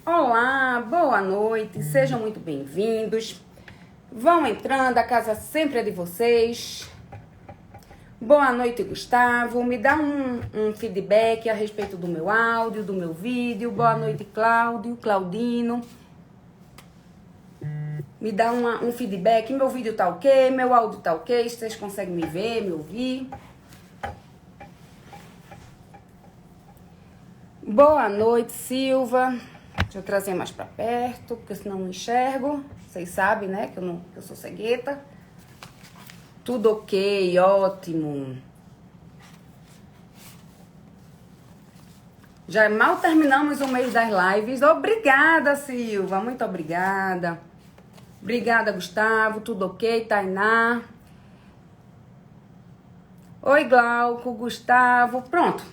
Olá, boa noite, sejam muito bem-vindos. Vão entrando, a casa sempre é de vocês. Boa noite, Gustavo. Me dá um feedback a respeito do meu áudio, do meu vídeo. Boa noite, Cláudio, Claudino. Me dá um feedback. Meu vídeo tá ok? Meu áudio tá ok? Vocês conseguem me ver, me ouvir? Boa noite, Silva. Deixa eu trazer mais pra perto, porque senão não enxergo. Vocês sabem, né, que eu sou cegueta. Tudo ok, ótimo. Já mal terminamos o mês das lives. Obrigada, Silva, muito obrigada. Obrigada, Gustavo, tudo ok, Tainá. Oi, Glauco, Gustavo, pronto,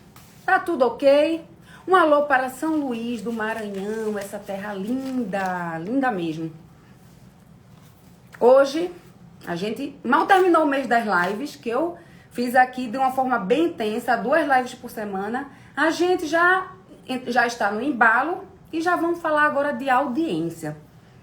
tá tudo ok. Um alô para São Luís do Maranhão, essa terra linda, linda mesmo. Hoje, a gente mal terminou o mês das lives, que eu fiz aqui de uma forma bem intensa, 2 lives por semana. A gente já está no embalo e já vamos falar agora de audiência.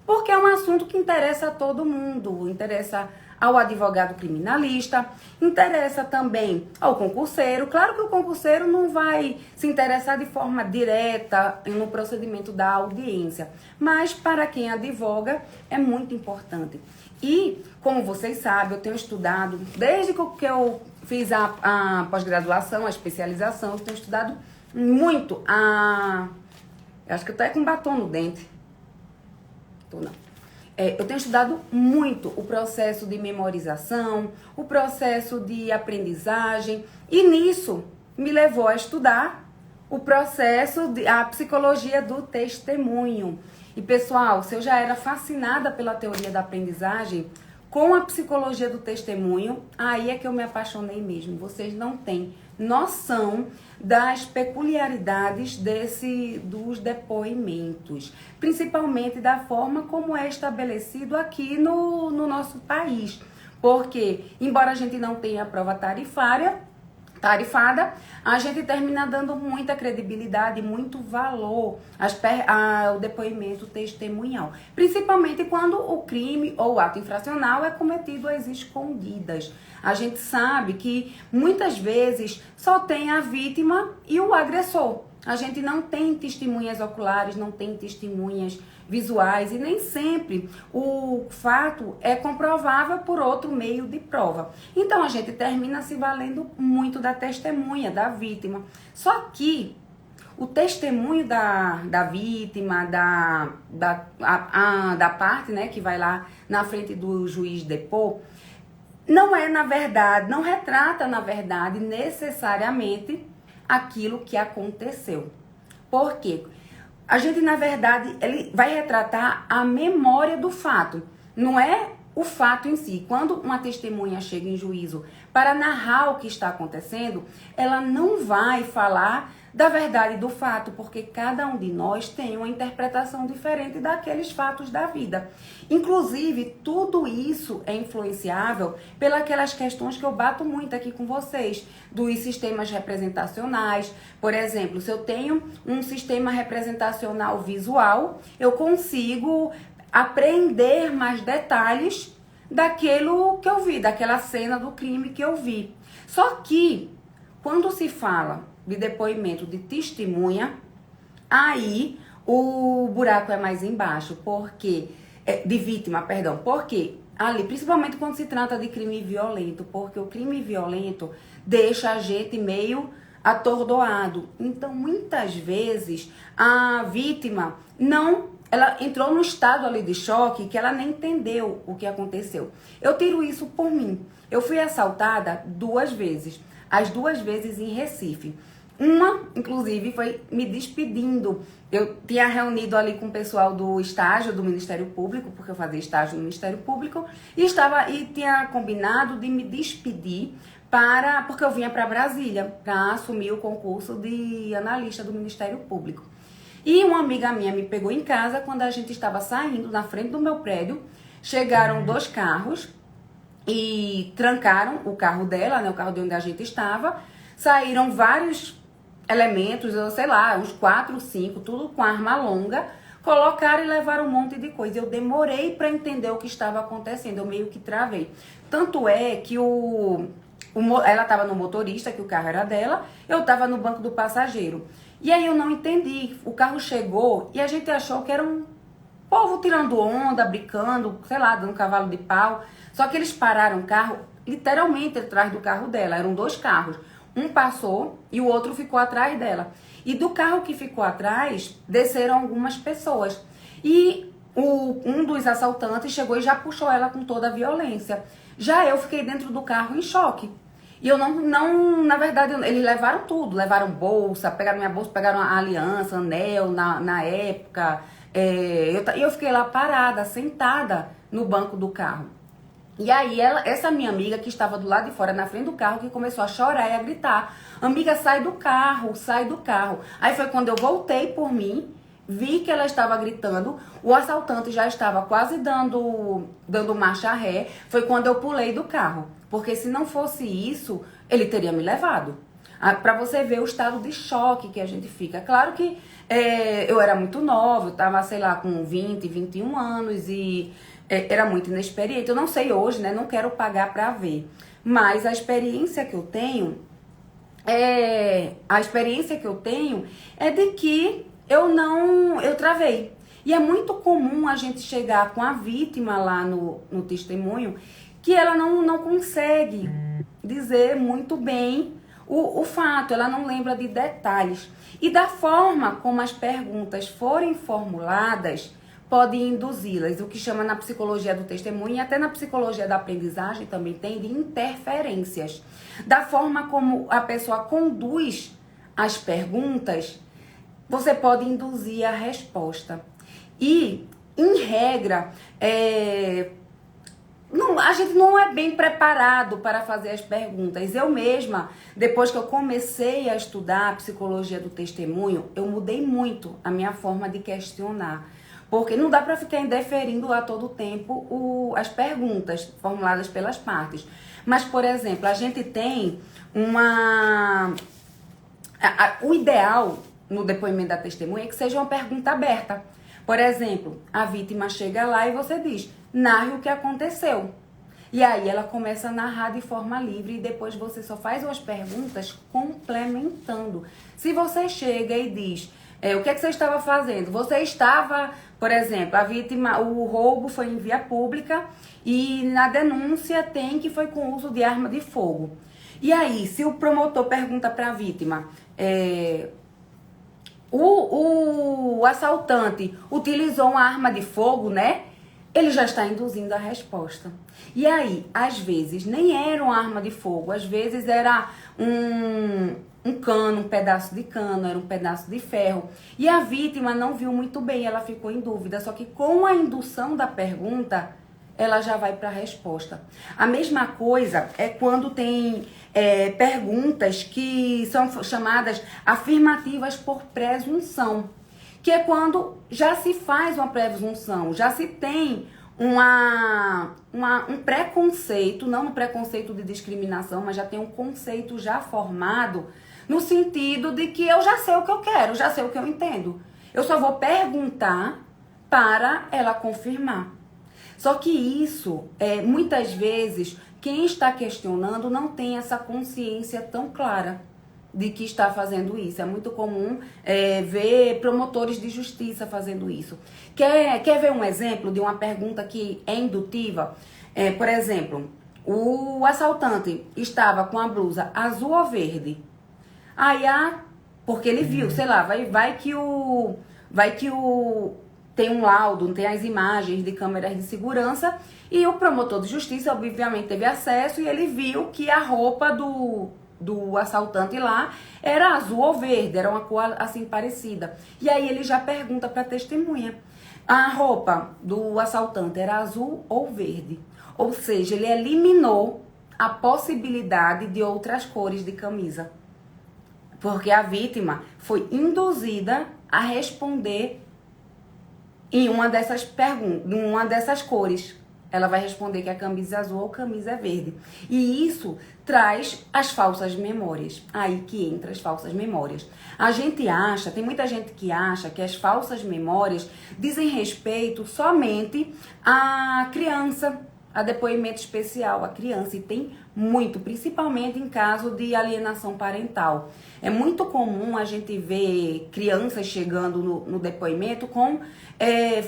Porque é um assunto que interessa a todo mundo, interessa ao advogado criminalista, interessa também ao concurseiro. Claro que o concurseiro não vai se interessar de forma direta no procedimento da audiência, mas para quem advoga é muito importante. E, como vocês sabem, eu tenho estudado, desde que eu fiz a pós-graduação, a especialização, eu tenho estudado muito eu acho que eu tô com batom no dente. Tô não. Eu tenho estudado muito o processo de memorização, o processo de aprendizagem, e nisso me levou a estudar o processo, a psicologia do testemunho. E pessoal, se eu já era fascinada pela teoria da aprendizagem, com a psicologia do testemunho, aí é que eu me apaixonei mesmo. Vocês não têm noção das peculiaridades dos depoimentos, principalmente da forma como é estabelecido aqui no nosso país. Porque, embora a gente não tenha prova tarifada, a gente termina dando muita credibilidade, muito valor ao depoimento testemunhal. Principalmente quando o crime ou o ato infracional é cometido às escondidas. A gente sabe que muitas vezes só tem a vítima e o agressor. A gente não tem testemunhas oculares, não tem testemunhas visuais e nem sempre o fato é comprovável por outro meio de prova. Então a gente termina se valendo muito da testemunha, da vítima. Só que o testemunho da vítima, da parte, né, que vai lá na frente do juiz depor, não é, na verdade, não retrata, na verdade, necessariamente aquilo que aconteceu. Por quê? A gente, na verdade, ele vai retratar a memória do fato, não é o fato em si. Quando uma testemunha chega em juízo para narrar o que está acontecendo, ela não vai falar da verdade do fato, porque cada um de nós tem uma interpretação diferente daqueles fatos da vida. Inclusive, tudo isso é influenciável pelas questões que eu bato muito aqui com vocês, dos sistemas representacionais. Por exemplo, se eu tenho um sistema representacional visual, eu consigo aprender mais detalhes daquilo que eu vi, daquela cena do crime que eu vi. Só que, quando se fala de depoimento de testemunha, aí o buraco é mais embaixo, de vítima, perdão, porque ali, principalmente quando se trata de crime violento, porque o crime violento deixa a gente meio atordoado. Então, muitas vezes, a vítima ela entrou num estado ali de choque que ela nem entendeu o que aconteceu. Eu tiro isso por mim. Eu fui assaltada 2 vezes, as 2 vezes em Recife. Uma, inclusive, foi me despedindo. Eu tinha reunido ali com o pessoal do estágio do Ministério Público, porque eu fazia estágio no Ministério Público, e tinha combinado de me despedir porque eu vinha para Brasília para assumir o concurso de analista do Ministério Público. E uma amiga minha me pegou em casa quando a gente estava saindo na frente do meu prédio. Chegaram 2 carros e trancaram o carro dela, né, o carro de onde a gente estava. Saíram vários elementos, eu sei lá, uns 4, 5, tudo com arma longa, colocaram e levaram um monte de coisa. Eu demorei para entender o que estava acontecendo, eu meio que travei. Tanto é que ela estava no motorista, que o carro era dela, eu estava no banco do passageiro. E aí eu não entendi, o carro chegou e a gente achou que era um povo tirando onda, brincando, sei lá, dando cavalo de pau. Só que eles pararam o carro literalmente atrás do carro dela. Eram 2 carros. Um passou e o outro ficou atrás dela. E do carro que ficou atrás, desceram algumas pessoas. E um dos assaltantes chegou e já puxou ela com toda a violência. Já eu fiquei dentro do carro em choque. E eu não, na verdade, eles levaram tudo. Levaram bolsa, pegaram minha bolsa, pegaram a aliança, anel na época. Eu fiquei lá parada, sentada no banco do carro. E aí, essa minha amiga que estava do lado de fora, na frente do carro, que começou a chorar e a gritar: amiga, sai do carro, sai do carro. Aí foi quando eu voltei por mim, vi que ela estava gritando, o assaltante já estava quase dando marcha ré. Foi quando eu pulei do carro, porque se não fosse isso, ele teria me levado. Pra você ver o estado de choque que a gente fica. Claro que eu era muito nova, eu tava, sei lá, com 20, 21 anos e era muito inexperiente. Eu não sei hoje, né? Não quero pagar pra ver. Mas a experiência que eu tenho é de que eu travei. E é muito comum a gente chegar com a vítima lá no testemunho que ela não consegue dizer muito bem o fato, ela não lembra de detalhes. E da forma como as perguntas forem formuladas, pode induzi-las, o que chama na psicologia do testemunho e até na psicologia da aprendizagem também tem, de interferências. Da forma como a pessoa conduz as perguntas, você pode induzir a resposta. E, em regra, a gente não é bem preparado para fazer as perguntas. Eu mesma, depois que eu comecei a estudar a psicologia do testemunho, eu mudei muito a minha forma de questionar. Porque não dá para ficar indeferindo a todo tempo as perguntas formuladas pelas partes. Mas, por exemplo, a gente tem o ideal no depoimento da testemunha é que seja uma pergunta aberta. Por exemplo, a vítima chega lá e você diz: narre o que aconteceu. E aí ela começa a narrar de forma livre e depois você só faz as perguntas complementando. Se você chega e diz: o que é que você estava fazendo? Você estava, por exemplo, a vítima, o roubo foi em via pública e na denúncia tem que foi com uso de arma de fogo. E aí, se o promotor pergunta para a vítima, o assaltante utilizou uma arma de fogo, né? Ele já está induzindo a resposta. E aí, às vezes, nem era uma arma de fogo, às vezes era um cano, um pedaço de cano, era um pedaço de ferro. E a vítima não viu muito bem, ela ficou em dúvida. Só que com a indução da pergunta, ela já vai para a resposta. A mesma coisa é quando tem perguntas que são chamadas afirmativas por presunção, que é quando já se faz uma presunção, já se tem um preconceito, não um preconceito de discriminação, mas já tem um conceito já formado no sentido de que eu já sei o que eu quero, já sei o que eu entendo. Eu só vou perguntar para ela confirmar. Só que isso, muitas vezes, quem está questionando não tem essa consciência tão clara de que está fazendo isso. É muito comum ver promotores de justiça fazendo isso. Quer ver um exemplo de uma pergunta que é indutiva? Por exemplo, o assaltante estava com a blusa azul ou verde? Aí, porque ele viu, sei lá, vai que tem um laudo, tem as imagens de câmeras de segurança e o promotor de justiça, obviamente, teve acesso e ele viu que a roupa do assaltante lá era azul ou verde, era uma cor assim parecida. E aí ele já pergunta para a testemunha: a roupa do assaltante era azul ou verde? Ou seja, ele eliminou a possibilidade de outras cores de camisa. Porque a vítima foi induzida a responder em uma dessas perguntas, uma dessas cores. ela vai responder que a camisa é azul ou camisa é verde. E isso traz as falsas memórias. Aí que entra as falsas memórias. A gente acha, tem muita gente que acha que as falsas memórias dizem respeito somente à criança, a depoimento especial à criança. E tem muito, principalmente em caso de alienação parental. É muito comum a gente ver crianças chegando no depoimento com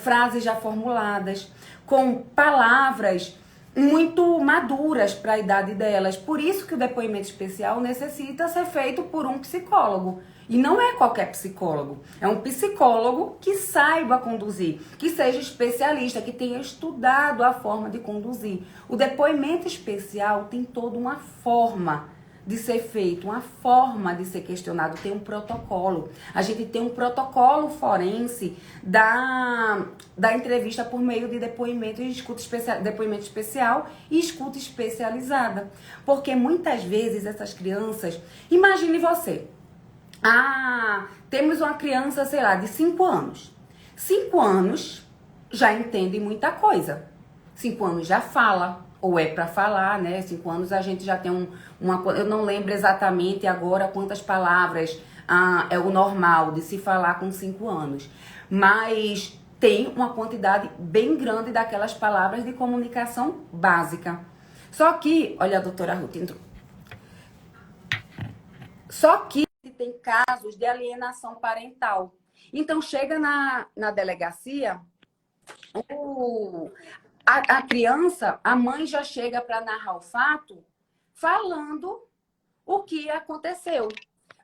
frases já formuladas, com palavras muito maduras para a idade delas. Por isso que o depoimento especial necessita ser feito por um psicólogo. E não é qualquer psicólogo. É um psicólogo que saiba conduzir, que seja especialista, que tenha estudado a forma de conduzir. O depoimento especial tem toda uma forma de ser feito, uma forma de ser questionado, tem um protocolo. A gente tem um protocolo forense da entrevista por meio de depoimento e escuta especial, depoimento especial e escuta especializada. Porque muitas vezes essas crianças, imagine você, temos uma criança, sei lá, de 5 anos. 5 anos já entende muita coisa. 5 anos já fala, ou é para falar, né? 5 anos a gente já tem eu não lembro exatamente agora quantas palavras é o normal de se falar com 5 anos. Mas tem uma quantidade bem grande daquelas palavras de comunicação básica. Só que, olha a doutora Ruth entrou. Só que tem casos de alienação parental. Então, chega na delegacia, a criança, a mãe já chega para narrar o fato falando o que aconteceu,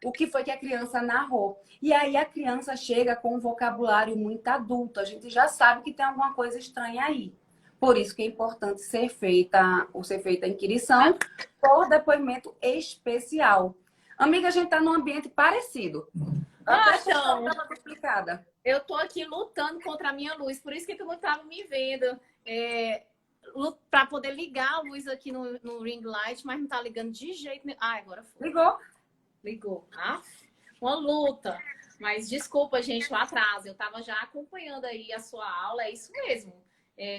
o que foi que a criança narrou. E aí a criança chega com um vocabulário muito adulto, a gente já sabe que tem alguma coisa estranha aí. Por isso que é importante ser feita a inquirição por depoimento especial. Amiga, a gente está num ambiente parecido. Então, Explicada. eu tô aqui lutando contra a minha luz, por isso que tu não estava me vendo. Para poder ligar a luz aqui no ring light, mas não tá ligando de jeito nenhum. Ah, agora foi. Ligou. Uma luta. Mas desculpa, gente, o atraso. Eu tava já acompanhando aí a sua aula, é isso mesmo.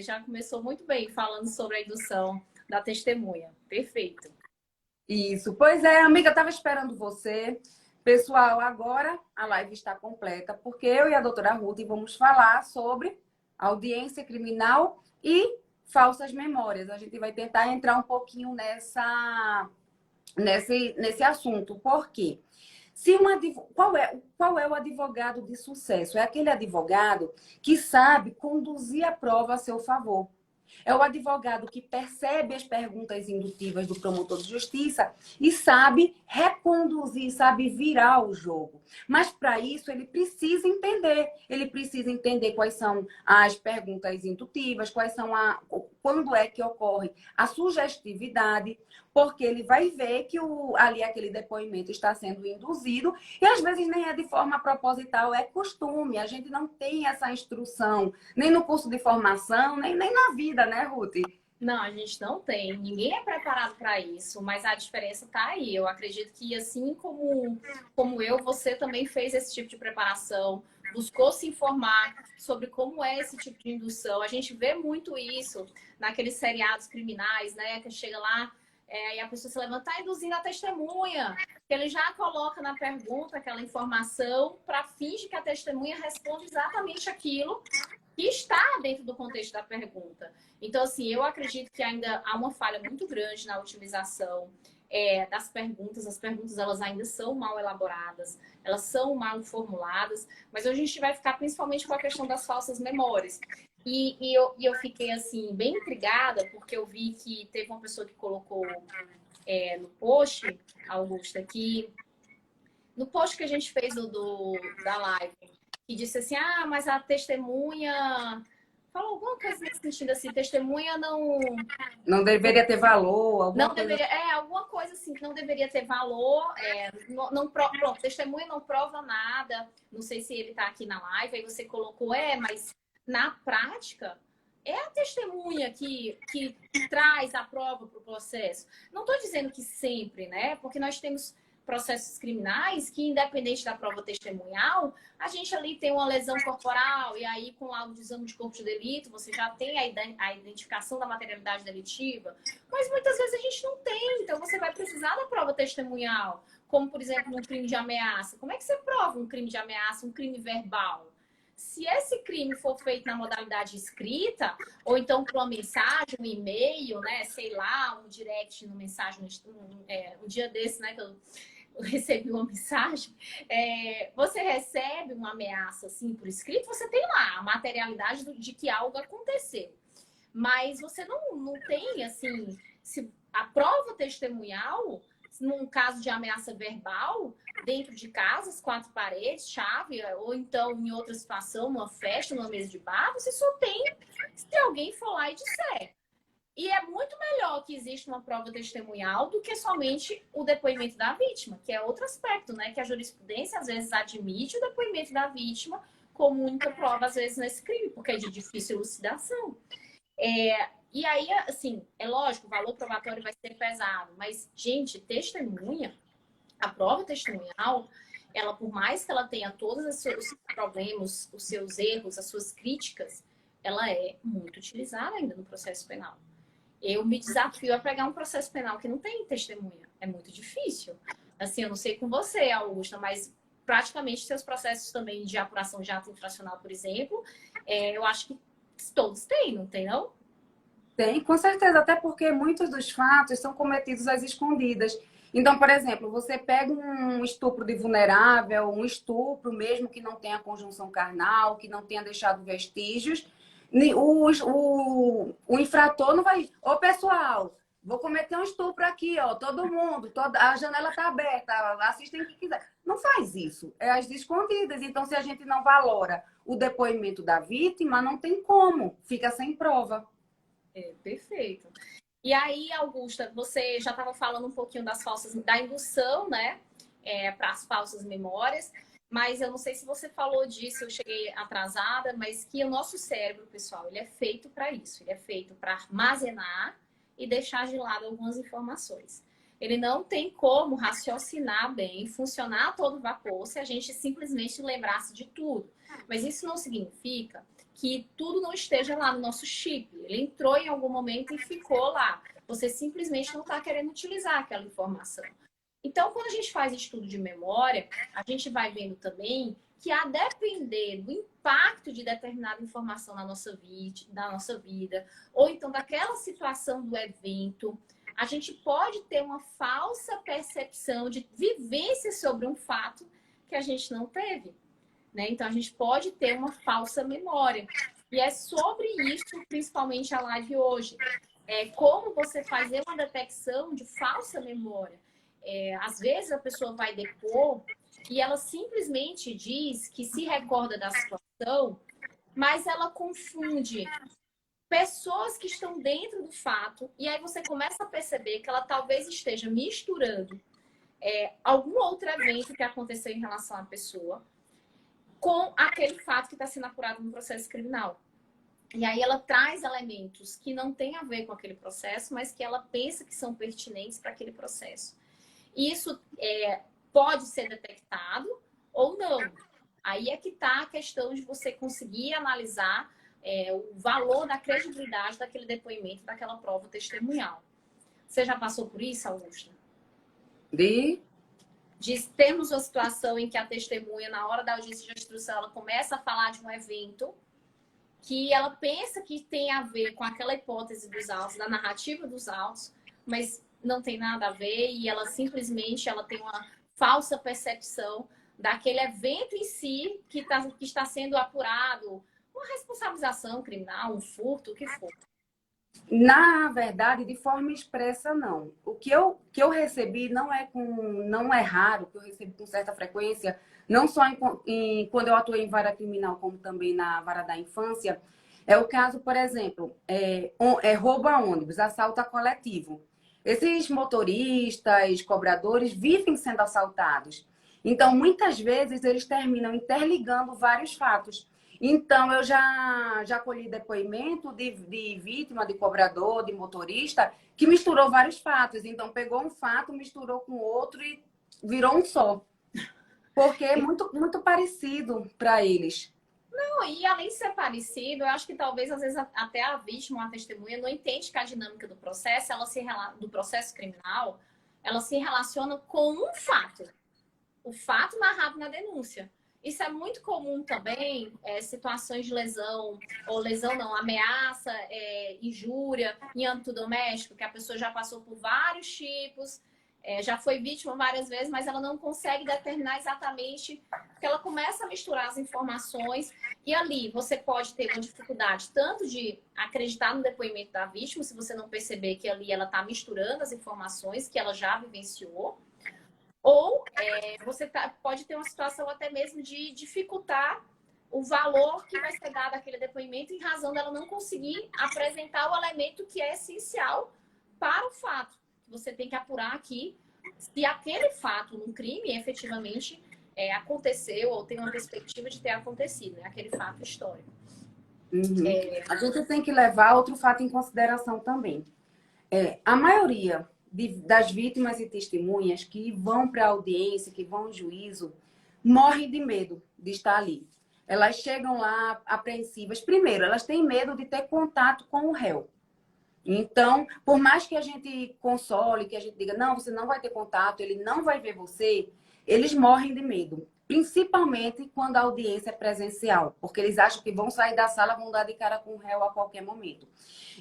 Já começou muito bem falando sobre a indução da testemunha. Perfeito. Isso. Pois é, amiga, eu tava esperando você. Pessoal, agora a live está completa, porque eu e a doutora Ruth vamos falar sobre audiência criminal e falsas memórias. A gente vai tentar entrar um pouquinho nesse assunto. Por quê? Qual é o advogado de sucesso? É aquele advogado que sabe conduzir a prova a seu favor. É o advogado que percebe as perguntas indutivas do promotor de justiça e sabe reconduzir, sabe virar o jogo. Mas para isso ele precisa entender quais são as perguntas indutivas, quando é que ocorre a sugestividade, porque ele vai ver que ali aquele depoimento está sendo induzido e às vezes nem é de forma proposital, é costume. A gente não tem essa instrução, nem no curso de formação, nem na vida, né, Ruth? Não, a gente não tem. Ninguém é preparado para isso, mas a diferença está aí. Eu acredito que, assim como eu, você também fez esse tipo de preparação, buscou se informar sobre como é esse tipo de indução. A gente vê muito isso naqueles seriados criminais, né? Que chega lá e a pessoa se levanta, tá induzindo a testemunha. Ele já coloca na pergunta aquela informação para fingir que a testemunha responde exatamente aquilo que está dentro do contexto da pergunta. Então, assim, eu acredito que ainda há uma falha muito grande na utilização das perguntas. As perguntas, elas ainda são mal elaboradas, elas são mal formuladas, mas hoje a gente vai ficar principalmente com a questão das falsas memórias. E eu fiquei, assim, bem intrigada, porque eu vi que teve uma pessoa que colocou no post, Augusta, que no post que a gente fez da live, que disse assim, mas a testemunha... Falou alguma coisa nesse sentido, assim, testemunha não deveria ter valor, não deveria, alguma coisa assim, que não deveria ter valor, pronto, testemunha não prova nada, não sei se ele tá aqui na live, aí você colocou, mas na prática, é a testemunha que traz a prova para o processo. Não estou dizendo que sempre, né? Porque nós temos processos criminais que, independente da prova testemunhal, a gente ali tem uma lesão corporal e aí com laudo de exame de corpo de delito você já tem a identificação da materialidade delitiva, mas muitas vezes a gente não tem, então você vai precisar da prova testemunhal, como, por exemplo, um crime de ameaça. Como é que você prova um crime de ameaça, um crime verbal? Se esse crime for feito na modalidade escrita, ou então por uma mensagem, um e-mail, né, sei lá, um direct no mensagem, um dia desse, né, que eu recebi uma mensagem, você recebe uma ameaça assim por escrito, você tem lá a materialidade de que algo aconteceu. Mas você não tem, assim, se a prova testemunhal, num caso de ameaça verbal, dentro de casa, as quatro paredes, chave, ou então em outra situação, numa festa, numa mesa de bar, você só tem se alguém for lá e disser. E é muito melhor que exista uma prova testemunhal do que somente o depoimento da vítima, que é outro aspecto, né? Que a jurisprudência às vezes admite o depoimento da vítima como única prova, às vezes, nesse crime, porque é de difícil elucidação. E aí, assim, é lógico, o valor probatório vai ser pesado, mas, gente, testemunha, a prova testemunhal, ela, por mais que ela tenha todos os seus problemas, os seus erros, as suas críticas, ela é muito utilizada ainda no processo penal. Eu me desafio a pegar um processo penal que não tem testemunha. É muito difícil. Assim, eu não sei com você, Augusta, mas praticamente seus processos também de apuração de ato infracional, por exemplo, eu acho que todos têm, não tem, não? Tem, com certeza, até porque muitos dos fatos são cometidos às escondidas. Então, por exemplo, você pega um estupro de vulnerável, um estupro mesmo que não tenha conjunção carnal, que não tenha deixado vestígios, o infrator não vai... Ô, pessoal, vou cometer um estupro aqui, ó, todo mundo, a janela está aberta, assistem quem quiser. Não faz isso, é às escondidas. Então, se a gente não valora o depoimento da vítima, não tem como, fica sem prova. Perfeito. E aí, Augusta, você já estava falando um pouquinho da indução, né, para as falsas memórias, mas eu não sei se você falou disso, eu cheguei atrasada, mas que o nosso cérebro, pessoal, ele é feito para isso, ele é feito para armazenar e deixar de lado algumas informações. Ele não tem como raciocinar bem, funcionar a todo vapor, se a gente simplesmente lembrasse de tudo. Mas isso não significa que tudo não esteja lá no nosso chip. Ele entrou em algum momento e ficou lá. Você simplesmente não está querendo utilizar aquela informação. Então, quando a gente faz estudo de memória, a gente vai vendo também que, a depender do impacto de determinada informação na nossa vida, ou então daquela situação do evento, a gente pode ter uma falsa percepção de vivência sobre um fato que a gente não teve. Né? Então, a gente pode ter uma falsa memória. E é sobre isso, principalmente, a live hoje. Como você fazer uma detecção de falsa memória. Às vezes, a pessoa vai depor e ela simplesmente diz que se recorda da situação, mas ela confunde pessoas que estão dentro do fato, e aí você começa a perceber que ela talvez esteja misturando algum outro evento que aconteceu em relação à pessoa com aquele fato que está sendo apurado no processo criminal. E aí ela traz elementos que não têm a ver com aquele processo, mas que ela pensa que são pertinentes para aquele processo. Isso pode ser detectado ou não. Aí é que está a questão de você conseguir analisar o valor da credibilidade daquele depoimento, daquela prova testemunhal. Você já passou por isso, Augusta? De termos uma situação em que a testemunha, na hora da audiência de instrução, ela começa a falar de um evento que ela pensa que tem a ver com aquela hipótese dos autos, da narrativa dos autos, mas não tem nada a ver, e ela simplesmente tem uma falsa percepção daquele evento em si que está sendo apurado, uma responsabilização criminal, um furto, o que for. Na verdade, de forma expressa, não. O que eu recebi não é raro, que eu recebo com certa frequência, não só quando eu atuei em vara criminal, como também na vara da infância, é o caso, por exemplo, roubo a ônibus, assalto a coletivo. Esses motoristas, cobradores, vivem sendo assaltados. Então, muitas vezes, eles terminam interligando vários fatos. Então, eu já colhi depoimento de vítima, de cobrador, de motorista, que misturou vários fatos. Então, pegou um fato, misturou com outro e virou um só. Porque é muito parecido para eles. Não, e além de ser parecido, eu acho que talvez, às vezes, até a vítima, a testemunha, não entende que a dinâmica do processo, do processo criminal, ela se relaciona com um fato. O fato narrado na denúncia. Isso é muito comum também, situações de lesão, ou lesão não, ameaça, injúria em âmbito doméstico, que a pessoa já passou por vários tipos, já foi vítima várias vezes, mas ela não consegue determinar exatamente, porque ela começa a misturar as informações, e ali você pode ter uma dificuldade tanto de acreditar no depoimento da vítima, se você não perceber que ali ela está misturando as informações que ela já vivenciou, ou você pode ter uma situação até mesmo de dificultar o valor que vai ser dado àquele depoimento em razão dela não conseguir apresentar o elemento que é essencial para o fato. Você tem que apurar aqui se aquele fato num crime efetivamente aconteceu ou tem uma perspectiva de ter acontecido, né? Aquele fato histórico. Uhum. A gente tem que levar outro fato em consideração também. A maioria das vítimas e testemunhas que vão para a audiência, que vão ao juízo, morrem de medo de estar ali. Elas chegam lá apreensivas. Primeiro, elas têm medo de ter contato com o réu. Então, por mais que a gente console, que a gente diga, não, você não vai ter contato, ele não vai ver você, eles morrem de medo. Principalmente quando a audiência é presencial, porque eles acham que vão sair da sala, vão dar de cara com o réu a qualquer momento.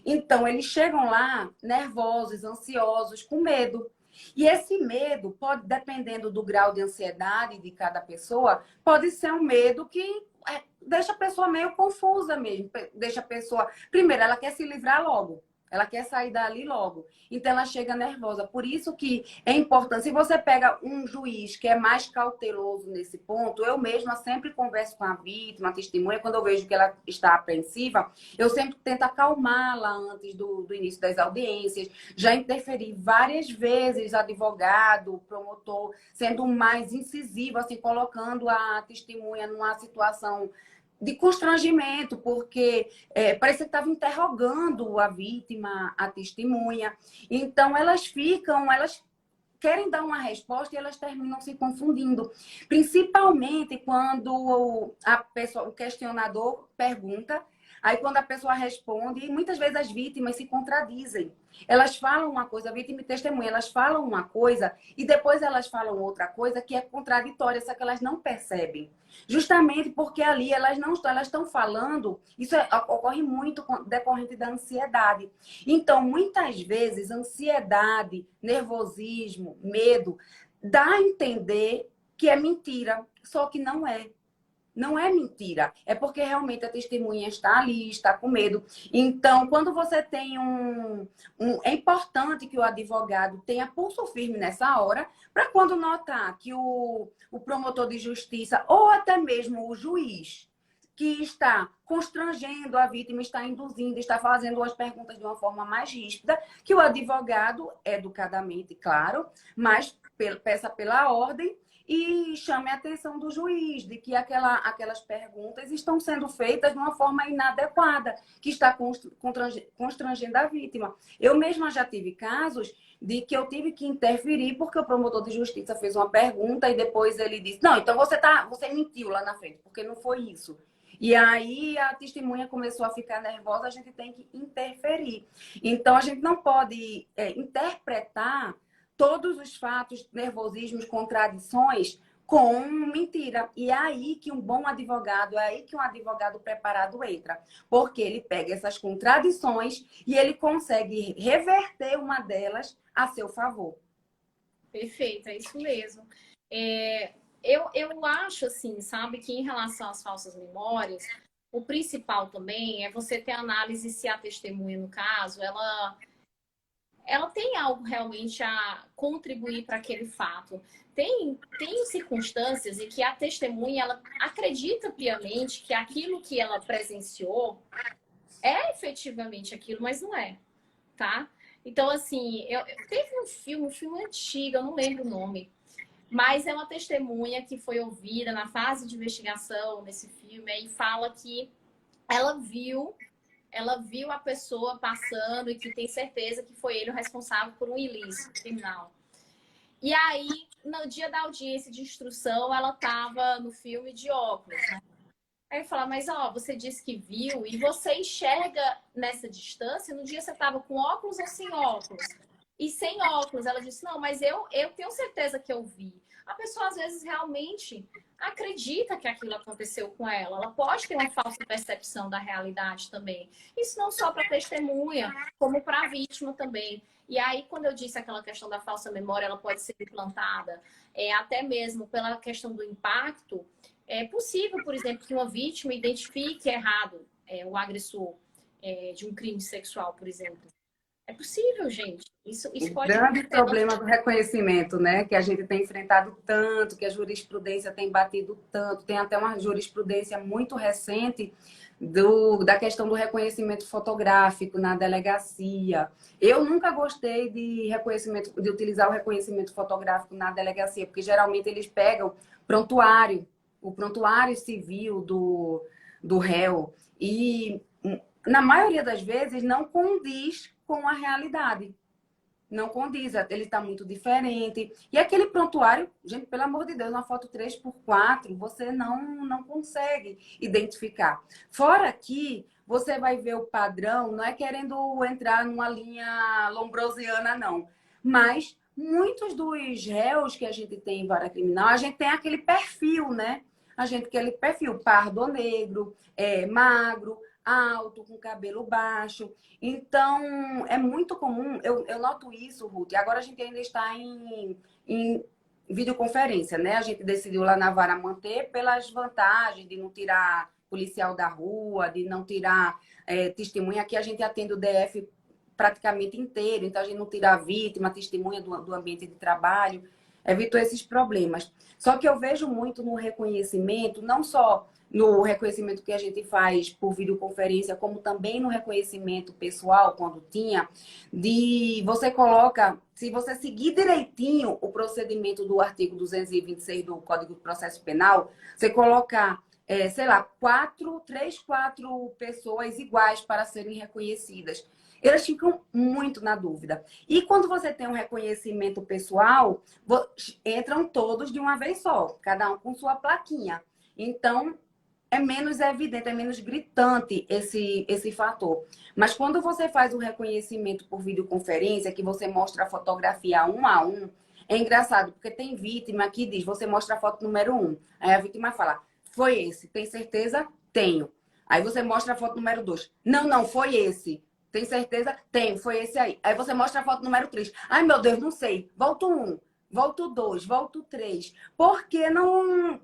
Então, eles chegam lá nervosos, ansiosos, com medo. E esse medo pode, dependendo do grau de ansiedade de cada pessoa, pode ser um medo que deixa a pessoa meio confusa mesmo. Deixa a pessoa... Primeiro, ela quer se livrar logo. Ela quer sair dali logo. Então, ela chega nervosa. Por isso que é importante. Se você pega um juiz que é mais cauteloso nesse ponto, eu mesma sempre converso com a vítima, a testemunha, quando eu vejo que ela está apreensiva, eu sempre tento acalmá-la antes do início das audiências. Já interferi várias vezes, advogado, promotor, sendo mais incisivo, assim, colocando a testemunha numa situação de constrangimento, porque parece que estava interrogando a vítima, a testemunha. Então, elas querem dar uma resposta e elas terminam se confundindo. Principalmente quando o questionador pergunta, aí quando a pessoa responde, e muitas vezes as vítimas se contradizem. Elas falam uma coisa, a vítima e testemunha, elas falam uma coisa e depois elas falam outra coisa que é contraditória, só que elas não percebem. Justamente porque ali elas estão falando, isso ocorre muito decorrente da ansiedade. Então, muitas vezes, ansiedade, nervosismo, medo, dá a entender que é mentira, só que não é. Não é mentira, é porque realmente a testemunha está ali, está com medo. Então, quando você tem é importante que o advogado tenha pulso firme nessa hora, para quando notar que o promotor de justiça ou até mesmo o juiz que está constrangendo a vítima, está induzindo, está fazendo as perguntas de uma forma mais ríspida, que o advogado, educadamente, claro, mas peça pela ordem, e chame a atenção do juiz de que aquelas perguntas estão sendo feitas de uma forma inadequada, que está constrangendo a vítima. Eu mesma já tive casos de que eu tive que interferir porque o promotor de justiça fez uma pergunta e depois ele disse, não, então você mentiu lá na frente, porque não foi isso. E aí a testemunha começou a ficar nervosa, a gente tem que interferir. Então, a gente não pode interpretar todos os fatos, nervosismos, contradições com mentira. E é aí que um bom advogado, é aí que um advogado preparado entra. Porque ele pega essas contradições e ele consegue reverter uma delas a seu favor. Perfeito, é isso mesmo. Eu acho, assim, sabe, que em relação às falsas memórias, o principal também é você ter análise se a testemunha, no caso, ela tem algo realmente a contribuir para aquele fato. Tem circunstâncias em que a testemunha ela acredita piamente que aquilo que ela presenciou é efetivamente aquilo, mas não é, tá? Então, assim, teve um filme antigo, eu não lembro o nome, mas é uma testemunha que foi ouvida na fase de investigação desse filme e fala que ela viu a pessoa passando e que tem certeza que foi ele o responsável por um ilícito criminal. E aí, no dia da audiência de instrução, ela estava no filme de óculos, né? Aí eu falava, mas ó, você disse que viu e você enxerga nessa distância, no dia você estava com óculos ou sem óculos? E sem óculos, ela disse, não, mas eu tenho certeza que eu vi. A pessoa, às vezes, realmente acredita que aquilo aconteceu com ela. Ela pode ter uma falsa percepção da realidade também. Isso não só para testemunha, como para a vítima também. E aí, quando eu disse aquela questão da falsa memória, ela pode ser implantada, até mesmo pela questão do impacto. É possível, por exemplo, que uma vítima identifique errado o agressor de um crime sexual, por exemplo. É possível, gente. Isso O pode grande acontecer. problema do reconhecimento, né? Que a gente tem enfrentado tanto, que a jurisprudência tem batido tanto, tem até uma jurisprudência muito recente da questão do reconhecimento fotográfico na delegacia. Eu nunca gostei de utilizar o reconhecimento fotográfico na delegacia, porque geralmente eles pegam prontuário, o prontuário civil do réu, e na maioria das vezes não condiz com a realidade. Não condiz, ele está muito diferente. E aquele prontuário, gente, pelo amor de Deus, uma foto 3x4, você não consegue identificar. Fora que você vai ver o padrão, não é querendo entrar numa linha lombrosiana, não. Mas muitos dos réus que a gente tem em vara criminal, a gente tem aquele perfil, né? A gente tem aquele perfil pardo ou negro, magro, alto, com cabelo baixo. Então, é muito comum, eu noto isso, Ruth, e agora a gente ainda está em videoconferência, né? A gente decidiu lá na vara manter pelas vantagens de não tirar policial da rua, de não tirar testemunha. Aqui a gente atende o DF praticamente inteiro, então a gente não tira a vítima, testemunha do ambiente de trabalho, evitou esses problemas. Só que eu vejo muito no reconhecimento, não só no reconhecimento que a gente faz por videoconferência, como também no reconhecimento pessoal, quando tinha, de você coloca, se você seguir direitinho o procedimento do artigo 226 do Código de Processo Penal, você colocar, sei lá, três, quatro pessoas iguais para serem reconhecidas. Elas ficam muito na dúvida. E quando você tem um reconhecimento pessoal, entram todos de uma vez só, cada um com sua plaquinha. Então, é menos evidente, é menos gritante esse fator. Mas quando você faz o reconhecimento por videoconferência, que você mostra a fotografia um a um, é engraçado, porque tem vítima que diz, você mostra a foto número 1. Aí a vítima fala, foi esse, tem certeza? Tenho. Aí você mostra a foto número 2. Não, foi esse. Tem certeza? Tenho, foi esse aí. Aí você mostra a foto número 3. Ai, meu Deus, não sei. Volto 1, volto 2, volto 3. Porque não...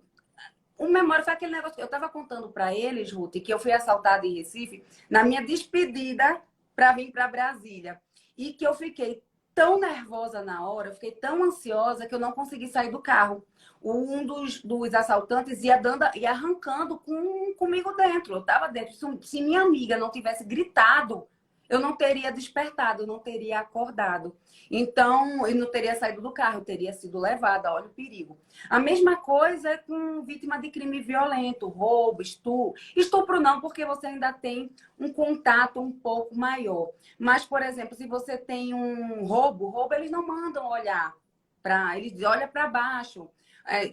O memória foi aquele negócio que eu estava contando para eles, Ruth, que eu fui assaltada em Recife na minha despedida para vir para Brasília. E que eu fiquei tão nervosa na hora, eu fiquei tão ansiosa que eu não consegui sair do carro. Um dos assaltantes ia arrancando comigo dentro. Eu estava dentro. Se minha amiga não tivesse gritado, eu não teria despertado, eu não teria acordado. Então, eu não teria saído do carro, eu teria sido levada. Olha o perigo. A mesma coisa é com vítima de crime violento, roubo, estupro. Estupro não, porque você ainda tem um contato um pouco maior. Mas, por exemplo, se você tem um roubo eles não mandam olhar eles olham para baixo.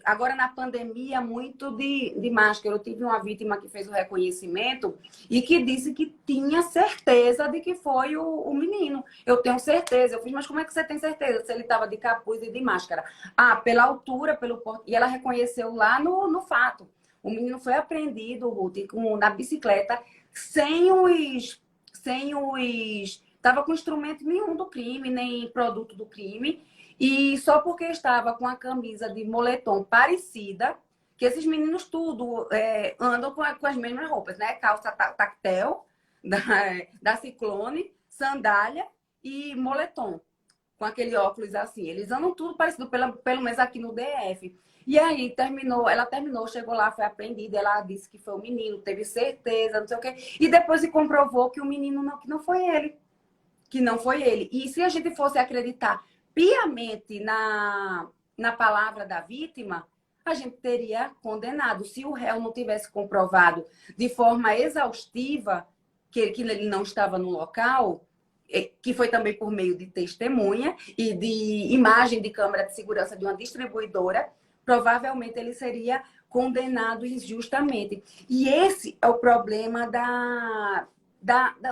Agora, na pandemia, muito de máscara. Eu tive uma vítima que fez o reconhecimento e que disse que tinha certeza de que foi o menino. Eu tenho certeza. Eu fiz, mas como é que você tem certeza se ele estava de capuz e de máscara? Ah, pela altura, pelo porte. E ela reconheceu lá no fato. O menino foi apreendido, Ruth, na bicicleta, sem os. Estava com instrumento nenhum do crime, nem produto do crime. E só porque estava com a camisa de moletom parecida, que esses meninos tudo andam com as mesmas roupas, né? Calça tactel, da Ciclone, sandália e moletom, com aquele óculos assim. Eles andam tudo parecido, pelo menos aqui no DF. E aí ela terminou, chegou lá, foi apreendida, ela disse que foi o menino, teve certeza, não sei o quê. E depois se comprovou que o menino que não foi ele. Que não foi ele. E se a gente fosse acreditar piamente na palavra da vítima, a gente teria condenado. Se o réu não tivesse comprovado de forma exaustiva que ele não estava no local, que foi também por meio de testemunha e de imagem de câmera de segurança de uma distribuidora, provavelmente ele seria condenado injustamente. E esse é o problema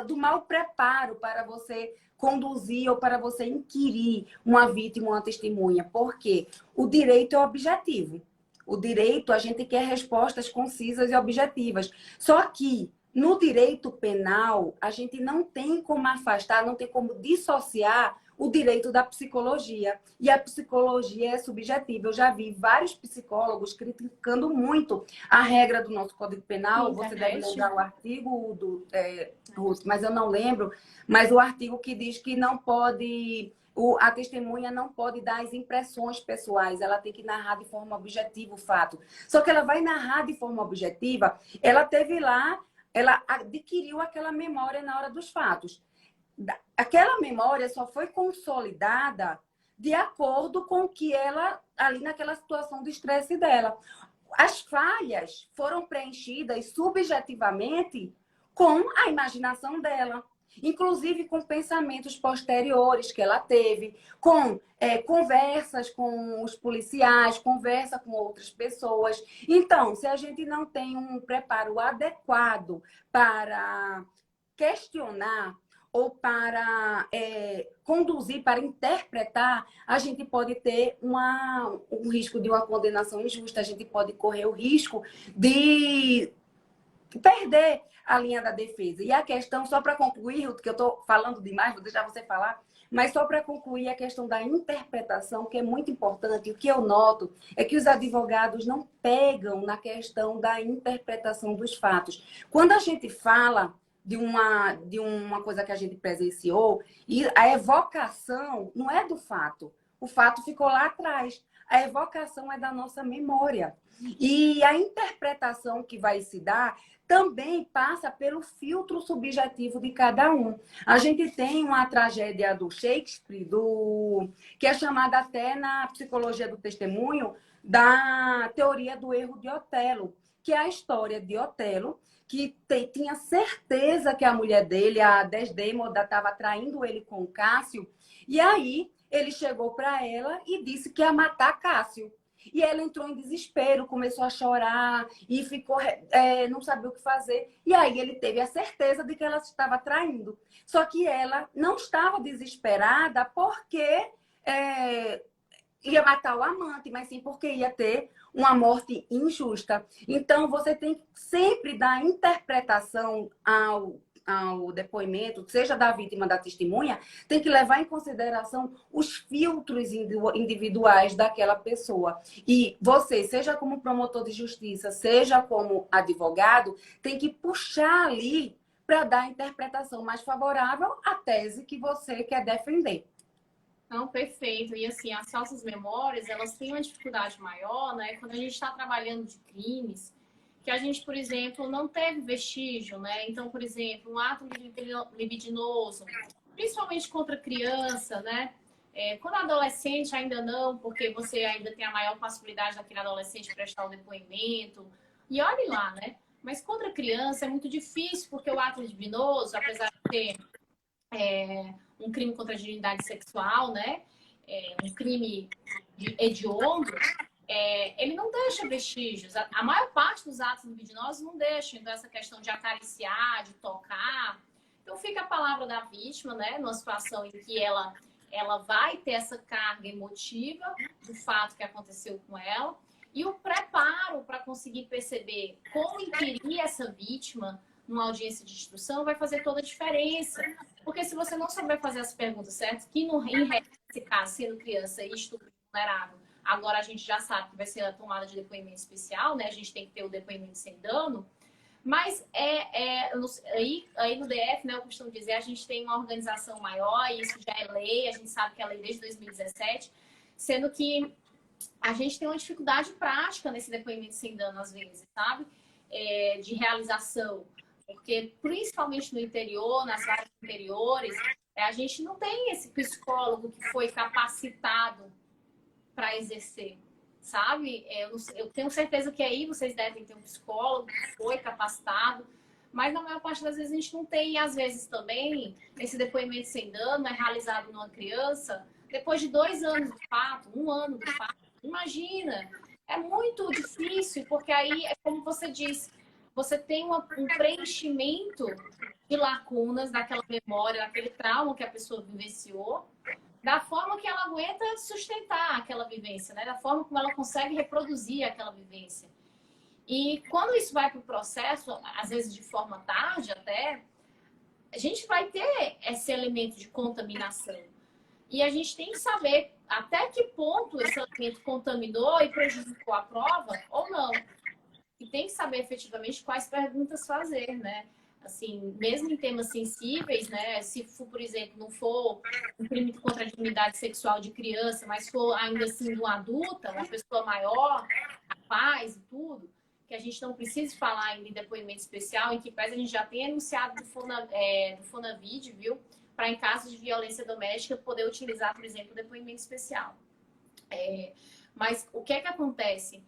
do mau preparo para você conduzir ou para você inquirir uma vítima, uma testemunha. Porque o direito é objetivo. O direito, a gente quer respostas concisas e objetivas. Só que no direito penal, a gente não tem como afastar, não tem como dissociar o direito da psicologia. E a psicologia é subjetiva. Eu já vi vários psicólogos criticando muito a regra do nosso Código Penal. Você deve lembrar o artigo Ruth, mas eu não lembro. Mas o artigo que diz que não pode... A testemunha não pode dar as impressões pessoais, ela tem que narrar de forma objetiva o fato. Só que ela vai narrar de forma objetiva, ela teve lá, ela adquiriu aquela memória na hora dos fatos. Aquela memória só foi consolidada de acordo com o que ela, ali naquela situação de estresse dela. As falhas foram preenchidas subjetivamente com a imaginação dela. Inclusive com pensamentos posteriores que ela teve, com conversas com os policiais, conversa com outras pessoas. Então, se a gente não tem um preparo adequado para questionar ou para conduzir, para interpretar, a gente pode ter um risco de uma condenação injusta, a gente pode correr o risco de perder a linha da defesa. E a questão, só para concluir, Ruth, que eu estou falando demais, vou deixar você falar, mas só para concluir a questão da interpretação, que é muito importante, o que eu noto é que os advogados não pegam na questão da interpretação dos fatos. Quando a gente fala de uma coisa que a gente presenciou, e a evocação não é do fato. O fato ficou lá atrás. A evocação é da nossa memória. E a interpretação que vai se dar também passa pelo filtro subjetivo de cada um. A gente tem uma tragédia do Shakespeare, que é chamada até na psicologia do testemunho, da teoria do erro de Otelo, que é a história de Otelo, que tinha certeza que a mulher dele, a Desdémoda, estava traindo ele com o Cássio, e aí ele chegou para ela e disse que ia matar Cássio. E ela entrou em desespero, começou a chorar e ficou, não sabia o que fazer. E aí ele teve a certeza de que ela estava traindo. Só que ela não estava desesperada porque ia matar o amante, mas sim porque ia ter uma morte injusta. Então, você tem que sempre dar interpretação ao depoimento, seja da vítima, da testemunha, tem que levar em consideração os filtros individuais daquela pessoa. E você, seja como promotor de justiça, seja como advogado, tem que puxar ali para dar a interpretação mais favorável à tese que você quer defender. Não, perfeito. E assim, as falsas memórias, elas têm uma dificuldade maior, né? Quando a gente está trabalhando de crimes, que a gente, por exemplo, não teve vestígio, né? Então, por exemplo, um ato libidinoso, principalmente contra criança, né? Quando adolescente, ainda não, porque você ainda tem a maior possibilidade daquele adolescente prestar o depoimento. E olhe lá, né? Mas contra criança é muito difícil, porque o ato libidinoso, apesar de ter um crime contra a dignidade sexual, né? Um crime hediondo, ele não deixa vestígios. A maior parte dos atos libidinosos não deixa. Então, essa questão de acariciar, de tocar. Então, fica a palavra da vítima, né? Numa situação em que ela vai ter essa carga emotiva do fato que aconteceu com ela. E o preparo para conseguir perceber como inquirir essa vítima numa audiência de instrução vai fazer toda a diferença. Porque se você não souber fazer as perguntas certas, que nesse caso, sendo criança e estupro vulnerável, agora a gente já sabe que vai ser a tomada de depoimento especial, né? A gente tem que ter o depoimento sem dano. Mas aí no DF, né, eu costumo dizer, a gente tem uma organização maior, e isso já é lei, a gente sabe que é lei desde 2017, sendo que a gente tem uma dificuldade prática nesse depoimento sem dano, às vezes, sabe? De realização. Porque, principalmente no interior, nas áreas interiores, a gente não tem esse psicólogo que foi capacitado para exercer, sabe? Eu tenho certeza que aí vocês devem ter um psicólogo que foi capacitado, Mas na maior parte das vezes a gente não tem, e às vezes também, esse depoimento sem dano é realizado numa criança depois de 2 anos do fato, 1 ano do fato. Imagina, é muito difícil, porque aí é como você disse, você tem um preenchimento de lacunas daquela memória, daquele trauma que a pessoa vivenciou, da forma que ela aguenta sustentar aquela vivência, né? Da forma como ela consegue reproduzir aquela vivência. E quando isso vai para o processo, às vezes de forma tarde até, a gente vai ter esse elemento de contaminação. E a gente tem que saber até que ponto esse elemento contaminou e prejudicou a prova ou não. E tem que saber efetivamente quais perguntas fazer, né? Assim, mesmo em temas sensíveis, né? Se for, por exemplo, não for um crime contra a dignidade sexual de criança, mas for ainda assim de uma adulta, uma pessoa maior, capaz e tudo, que a gente não precise falar ainda em depoimento especial, em que pese a gente já tem enunciado do Fonavide, viu? Para em casos de violência doméstica poder utilizar, por exemplo, o depoimento especial. Mas o que é que acontece?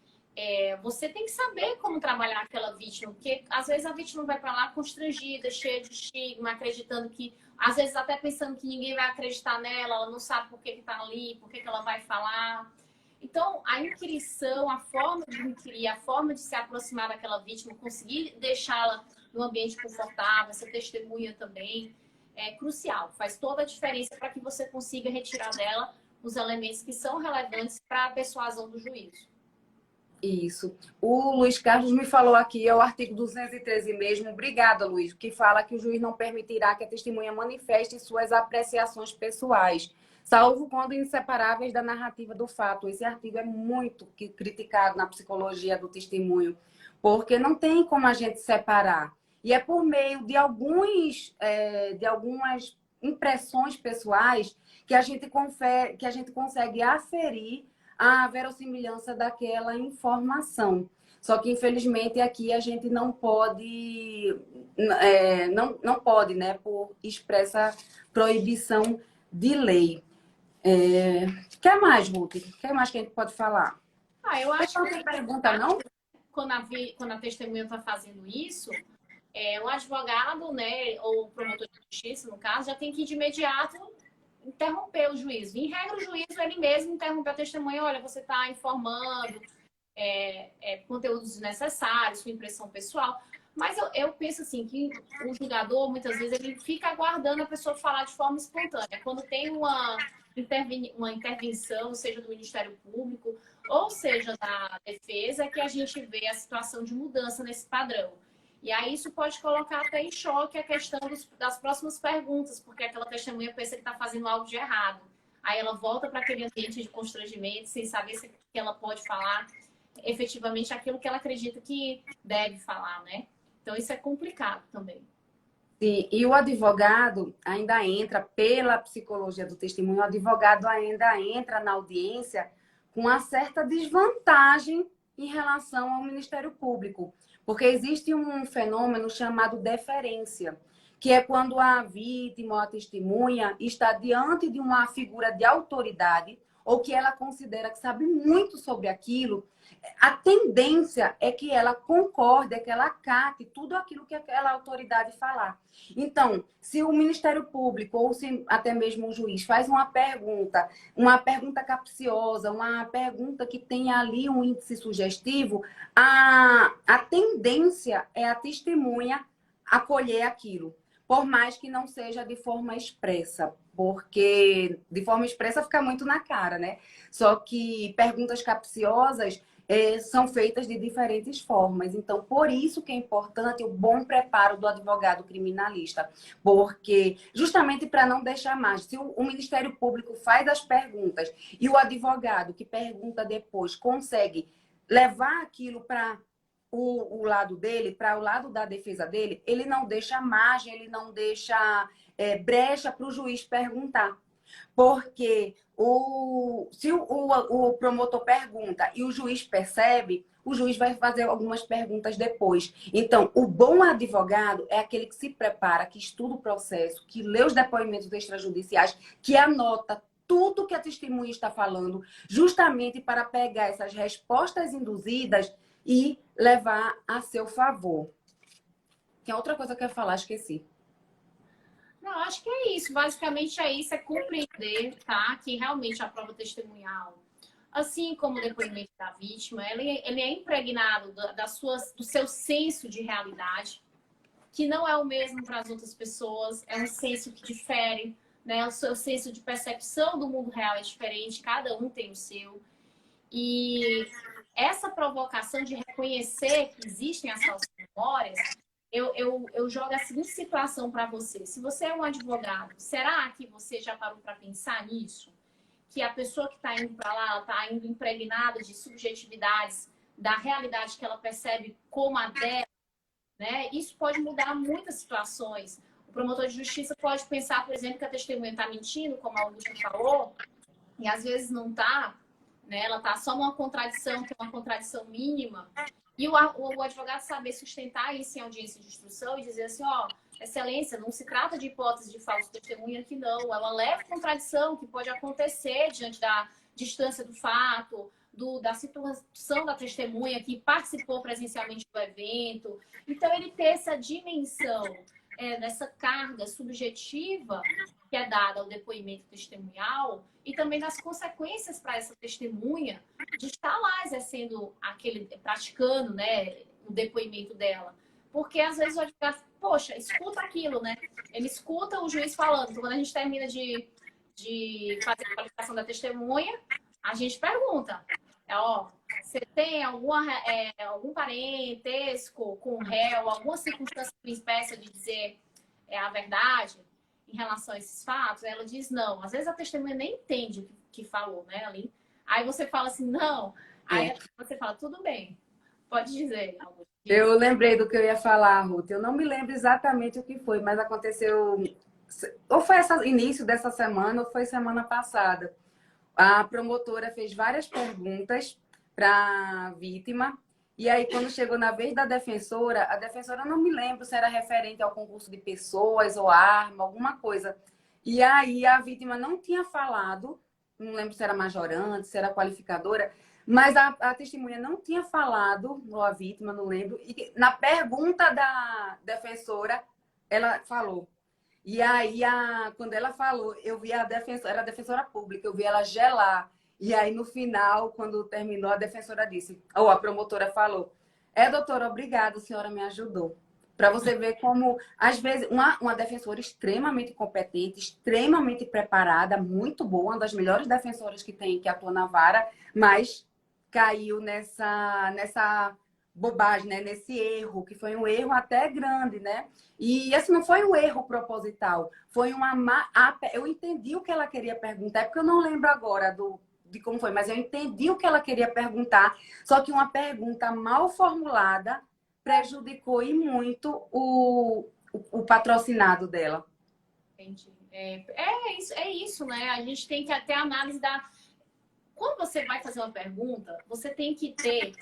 Você tem que saber como trabalhar aquela vítima, porque às vezes a vítima vai para lá constrangida, cheia de estigma, acreditando que, às vezes até pensando que ninguém vai acreditar nela, ela não sabe por que está ali, por que ela vai falar. Então, a inquirição, a forma de inquirir, a forma de se aproximar daquela vítima, conseguir deixá-la num ambiente confortável, essa testemunha também, é crucial. Faz toda a diferença para que você consiga retirar dela os elementos que são relevantes para a persuasão do juízo. Isso. O Luiz Carlos me falou aqui, é o artigo 213 mesmo. Obrigada, Luiz, que fala que o juiz não permitirá que a testemunha manifeste suas apreciações pessoais, salvo quando inseparáveis da narrativa do fato. Esse artigo é muito criticado na psicologia do testemunho, porque não tem como a gente separar. E é por meio de algumas impressões pessoais que a gente consegue aferir a verossimilhança daquela informação. Só que, infelizmente, aqui a gente não pode, não pode, né, por expressa proibição de lei. Quer mais, Ruth? Quer mais que a gente pode falar? Eu acho que tem pergunta, não? Quando a testemunha está fazendo isso, o advogado, né, ou o promotor de justiça, no caso, já tem que ir de imediato interromper o juízo. Em regra, o juízo, ele mesmo interrompe a testemunha. Olha, você está informando conteúdos desnecessários, sua impressão pessoal. Mas eu penso assim, que o julgador, muitas vezes, ele fica aguardando a pessoa falar de forma espontânea. Quando tem uma intervenção, seja do Ministério Público, ou seja da defesa, que a gente vê a situação de mudança nesse padrão. E aí isso pode colocar até em choque a questão das próximas perguntas, porque aquela testemunha pensa que está fazendo algo de errado. Aí ela volta para aquele ambiente de constrangimento, sem saber se ela pode falar efetivamente aquilo que ela acredita que deve falar, né? Então isso é complicado também. Sim, e o advogado ainda entra, pela psicologia do testemunho, o advogado ainda entra na audiência com uma certa desvantagem em relação ao Ministério Público. Porque existe um fenômeno chamado deferência, que é quando a vítima ou a testemunha está diante de uma figura de autoridade ou que ela considera que sabe muito sobre aquilo, a tendência é que ela concorde, é que ela acate tudo aquilo que aquela autoridade falar. Então, se o Ministério Público ou se até mesmo o juiz faz uma pergunta capciosa, uma pergunta que tem ali um índice sugestivo, a tendência é a testemunha acolher aquilo, por mais que não seja de forma expressa, porque de forma expressa fica muito na cara, né? Só que perguntas capciosas são feitas de diferentes formas. Então, por isso que é importante o bom preparo do advogado criminalista, porque justamente para não deixar mais, se o Ministério Público faz as perguntas e o advogado que pergunta depois consegue levar aquilo para o lado dele, para o lado da defesa dele, ele não deixa margem, ele não deixa brecha para o juiz perguntar. Porque se o promotor pergunta e o juiz percebe, o juiz vai fazer algumas perguntas depois. Então, o bom advogado é aquele que se prepara, que estuda o processo, que lê os depoimentos extrajudiciais, que anota tudo que a testemunha está falando, justamente para pegar essas respostas induzidas e levar a seu favor. Tinha outra coisa que eu ia falar, esqueci. Não, acho que é isso. Basicamente é isso, é compreender, tá? Que realmente a prova testemunhal, assim como o depoimento da vítima, ele é impregnado do seu senso de realidade, que não é o mesmo para as outras pessoas, é um senso que difere, né? O seu senso de percepção do mundo real é diferente, cada um tem o seu. E essa provocação de reconhecer que existem as falsas memórias, eu jogo a seguinte situação para você. Se você é um advogado, será que você já parou para pensar nisso? Que a pessoa que está indo para lá, ela está indo impregnada de subjetividades, da realidade que ela percebe como a dela, né? Isso pode mudar muitas situações. O promotor de justiça pode pensar, por exemplo, que a testemunha está mentindo, como a Augusta falou, e às vezes não está, né? Ela está só numa contradição, que é uma contradição mínima. E o advogado saber sustentar isso em audiência de instrução e dizer assim, ó, excelência, não se trata de hipótese de falso testemunha aqui não, é uma leve contradição que pode acontecer diante da distância do fato, da situação da testemunha que participou presencialmente do evento. Então, ele ter essa dimensão dessa carga subjetiva que é dada ao depoimento testemunhal e também das consequências para essa testemunha de estar lá exercendo praticando, né, o depoimento dela. Porque às vezes o advogado, poxa, escuta aquilo, né? Ele escuta o juiz falando. Então, quando a gente termina de fazer a qualificação da testemunha, a gente pergunta, ó, você tem algum parentesco com o réu, alguma circunstância que impeça de dizer a verdade em relação a esses fatos? Ela diz não. Às vezes a testemunha nem entende o que falou, né, ali. Aí você fala assim, não. Aí você fala, tudo bem, pode dizer. Eu lembrei do que eu ia falar, Ruth. Eu não me lembro exatamente o que foi, mas aconteceu... Ou foi início dessa semana, ou foi semana passada. A promotora fez várias perguntas para a vítima. E aí, quando chegou na vez da defensora, a defensora não me lembro se era referente ao concurso de pessoas ou arma, alguma coisa. E aí, a vítima não tinha falado, não lembro se era majorante, se era qualificadora, mas a testemunha não tinha falado, ou a vítima, não lembro. E na pergunta da defensora, ela falou. E aí, quando ela falou, eu vi a defensora, era a defensora pública, eu vi ela gelar. E aí, no final, quando terminou, a defensora disse, ou a promotora falou, doutora, obrigada, a senhora me ajudou. Para você ver como, às vezes, uma defensora extremamente competente, extremamente preparada, muito boa, uma das melhores defensoras que tem, que atua na vara, mas caiu nessa bobagem, né? Nesse erro, que foi um erro até grande, né? E assim, não foi um erro proposital, foi eu entendi o que ela queria perguntar, é porque eu não lembro agora de como foi, mas eu entendi o que ela queria perguntar, só que uma pergunta mal formulada prejudicou e muito o patrocinado dela. Entendi. É isso, né? A gente tem que até análise da... Quando você vai fazer uma pergunta, você tem que ter,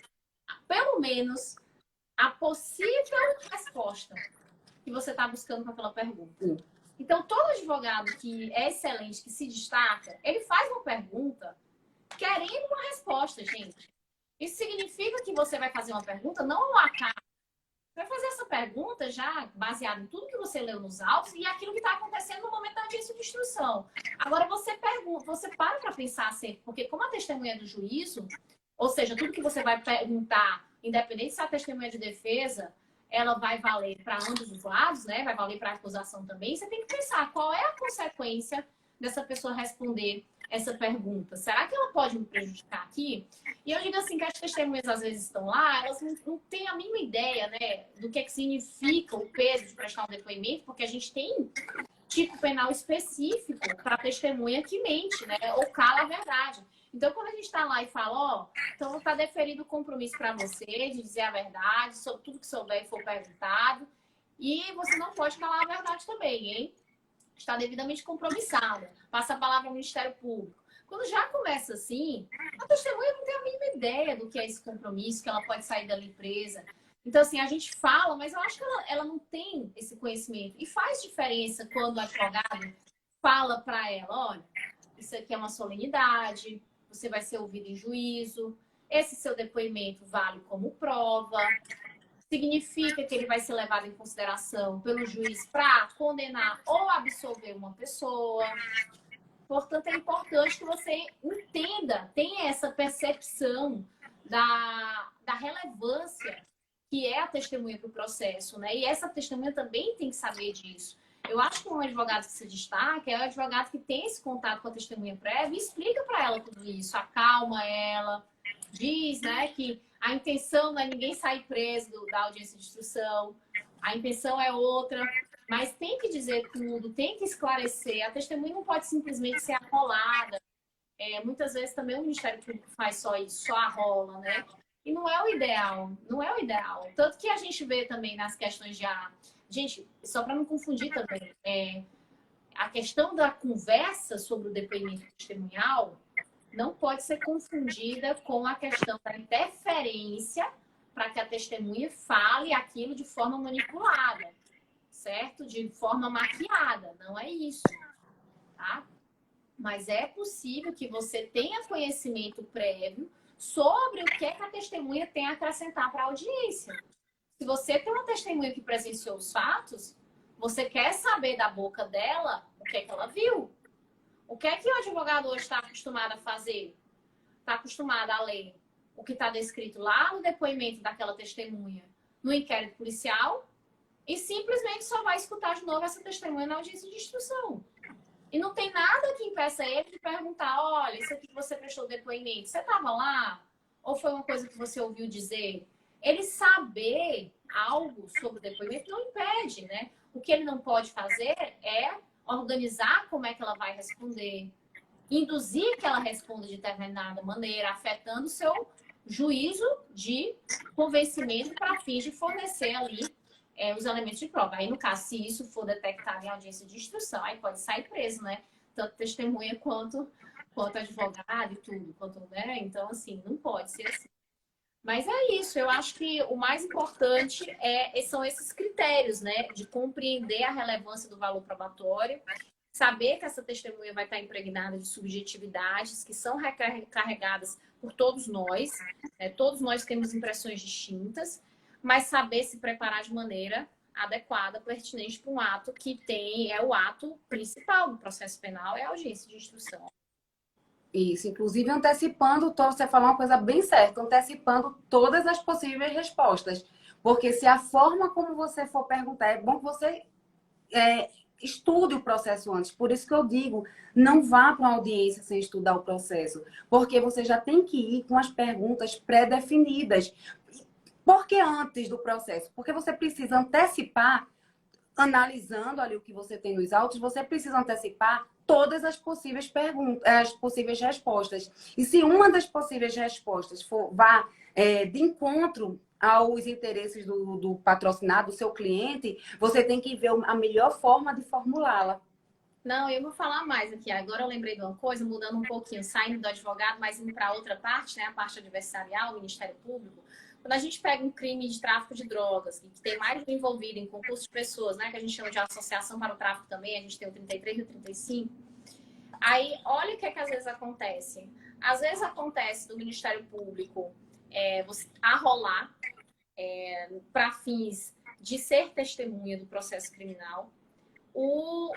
pelo menos, a possível resposta que você está buscando com aquela pergunta. Então, todo advogado que é excelente, que se destaca, ele faz uma pergunta querendo uma resposta, gente. Isso significa que você vai fazer uma pergunta não ao acaso. Você vai fazer essa pergunta já baseada em tudo que você leu nos autos e aquilo que está acontecendo no momento da audiência de instrução. Agora, você para pensar sempre, porque como a testemunha do juízo, ou seja, tudo que você vai perguntar, independente se a testemunha de defesa, ela vai valer para ambos os lados, né? Vai valer para a acusação também. Você tem que pensar qual é a consequência dessa pessoa responder essa pergunta. Será que ela pode me prejudicar aqui? E eu digo assim, que as testemunhas às vezes estão lá, elas não têm a mínima ideia, né, do que significa o peso de prestar um depoimento, porque a gente tem tipo penal específico para testemunha que mente, né, ou cala a verdade. Então, quando a gente está lá e fala, ó, então está deferido o compromisso para você de dizer a verdade, sobre tudo que souber e for perguntado, e você não pode calar a verdade também, hein? Está devidamente compromissada. Passa a palavra ao Ministério Público. Quando já começa assim, a testemunha não tem a mínima ideia do que é esse compromisso, que ela pode sair dali presa. Então, assim, a gente fala, mas eu acho que ela não tem esse conhecimento. E faz diferença quando o advogado fala para ela, olha, isso aqui é uma solenidade, você vai ser ouvido em juízo, esse seu depoimento vale como prova, significa que ele vai ser levado em consideração pelo juiz para condenar ou absolver uma pessoa. Portanto, é importante que você entenda, tenha essa percepção da relevância que é a testemunha para o processo, né? E essa testemunha também tem que saber disso. Eu acho que um advogado que se destaca é o advogado que tem esse contato com a testemunha prévia e explica para ela tudo isso, acalma ela, diz, né, que a intenção não é ninguém sair preso da audiência de instrução, a intenção é outra, mas tem que dizer tudo, tem que esclarecer. A testemunha não pode simplesmente ser arrolada. Muitas vezes também o Ministério Público faz só isso, só arrola, né? E não é o ideal, não é o ideal. Tanto que a gente vê também nas questões de... Gente, só para não confundir também, a questão da conversa sobre o depoimento testemunhal não pode ser confundida com a questão da interferência para que a testemunha fale aquilo de forma manipulada, certo? De forma maquiada. Não é isso, tá? Mas é possível que você tenha conhecimento prévio sobre o que é que a testemunha tem a acrescentar para a audiência. Se você tem uma testemunha que presenciou os fatos, você quer saber da boca dela o que é que ela viu. O que é que o advogado hoje está acostumado a fazer? Está acostumado a ler o que está descrito lá no depoimento daquela testemunha no inquérito policial e simplesmente só vai escutar de novo essa testemunha na audiência de instrução. E não tem nada que impeça ele de perguntar, olha, isso aqui que você prestou depoimento, você estava lá? Ou foi uma coisa que você ouviu dizer? Ele saber algo sobre o depoimento não impede, né? O que ele não pode fazer é organizar como é que ela vai responder, induzir que ela responda de determinada maneira, afetando o seu juízo de convencimento para fins de fornecer ali os elementos de prova. Aí, no caso, se isso for detectado em audiência de instrução, aí pode sair preso, né? Tanto testemunha quanto advogado e tudo. Né? Então, assim, não pode ser assim. Mas é isso, eu acho que o mais importante são esses critérios, né? De compreender a relevância do valor probatório, saber que essa testemunha vai estar impregnada de subjetividades que são carregadas por todos nós, né? Todos nós temos impressões distintas, mas saber se preparar de maneira adequada, pertinente para um ato que é o ato principal do processo penal, é a audiência de instrução. Isso, inclusive antecipando, você falou uma coisa bem certa, antecipando todas as possíveis respostas. Porque se a forma como você for perguntar, é bom que você estude o processo antes. Por isso que eu digo, não vá para uma audiência sem estudar o processo. Porque você já tem que ir com as perguntas pré-definidas. Por que antes do processo? Porque você precisa antecipar, analisando ali o que você tem nos autos, você precisa antecipar todas as possíveis perguntas, as possíveis respostas. E se uma das possíveis respostas vá de encontro aos interesses do patrocinado, do seu cliente, você tem que ver a melhor forma de formulá-la. Não, eu vou falar mais aqui. Agora eu lembrei de uma coisa, mudando um pouquinho, saindo do advogado, mas indo para outra parte, né? A parte adversarial, o Ministério Público. Quando a gente pega um crime de tráfico de drogas, que tem mais envolvido em concurso de pessoas, né? Que a gente chama de associação para o tráfico também, a gente tem o 33 e o 35. Aí, olha o que às vezes acontece. Às vezes acontece do Ministério Público você arrolar para fins de ser testemunha do processo criminal o